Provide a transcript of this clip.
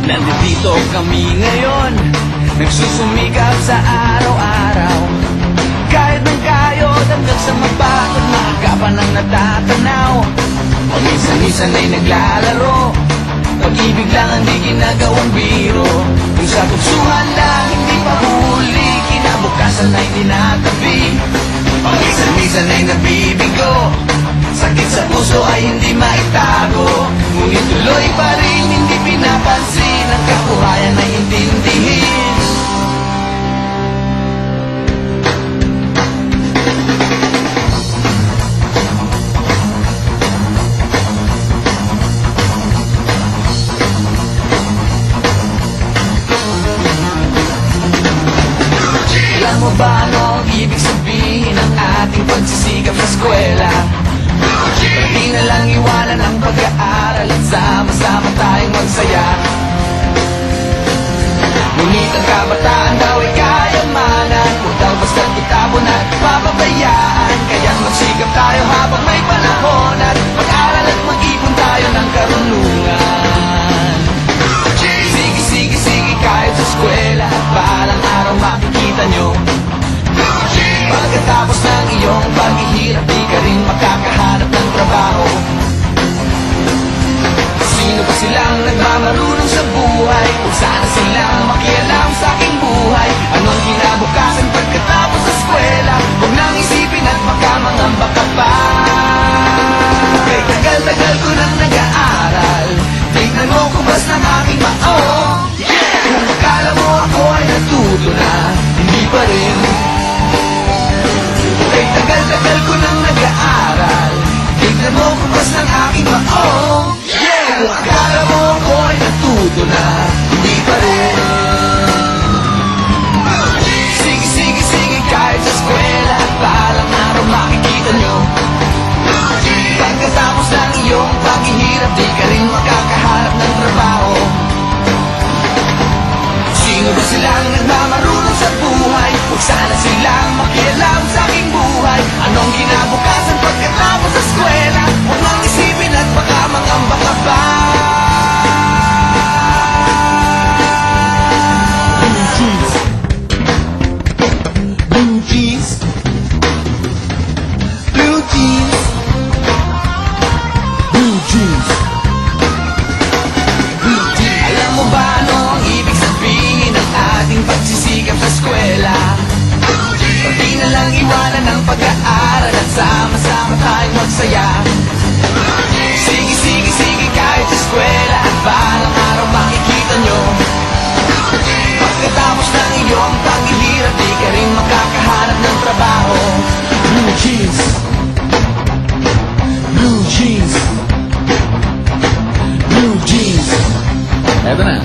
Nandito kami ngayon, nagsusumikap sa araw-araw. Kahit ng kayod hanggang sa mabakot, makakapan ang natatanaw. Paminsan-minsan ay naglalaro, pag-ibig lang ang di ginagawang biro. Kung sa tuksuhan lang hindi pa huli, kinabukasan ay tinatabi. Paminsan-minsan ay nabibigo, sakit sa puso ay hindi maitago. Ngunit tuloy pa rin hindi pinapansin, ang kabuhayan ay intindihin. Alam mo ba ano ang ibig sabihin ng ating pagsisikap sa eskwela? Di na lang iwanan ang pag-aaral at sama-sama tayong magsaya. Ngunit ang kabataan daw ay kayamanan, huwag daw basta't itapon at papabayaan. Kaya magsikap tayo habang may panahon, at mag-aral at mag-ipon tayo ng karunungan. Sige, kahit sa eskwela, at balang araw makikita nyo. Pagkatapos ng iyong paghihirap, di ka rin makakahanap ng trabaho. Sino ba silang nagmamarunong sa buhay? Kung sana silang makialam sa aking buhay. Anong kinabukasan pagkatapos sa eskwela? Huwag nang isipin at baka mangamba ka pa. Kay tagal-tagal ko nang nag-aaral, tignan mo kubas ng aking maong. Kung akala mo ako ay natuto na, hindi pa rin. Kay tagal-tagal ko nang nag-aaral, tignan mo kubas ng aking maong. Kung akala mo ako ay natuto na, hindi pa rin. Sige, kahit sa eskwela, at balang araw makikita nyo. Pagkatapos ng iyong paghihirap, di ka rin makakahanap ng trabaho. Sino ba silang nagmamarunong sa buhay? Huwag sana silang makialam sa aking buhay. Anong kinabukasan pagkatapos sa eskwela? Huwag nang isipin at baka mangamba ka pa. Blue jeans, blue jeans, blue jeans, blue jeans. Alam mo ba ano ang ibig sabihin ng ating pagsisikap sa eskwela? Pati na lang iwanan ang pag-aaral at sama-sama tayong magsaya. Sige, kahit sa eskwela, at balang araw makikita nyo. Pagkatapos ng iyong paghihirap, di ka rin makakahanap ng trabaho. Blue jeans, blue jeans, blue jeans. Eto na.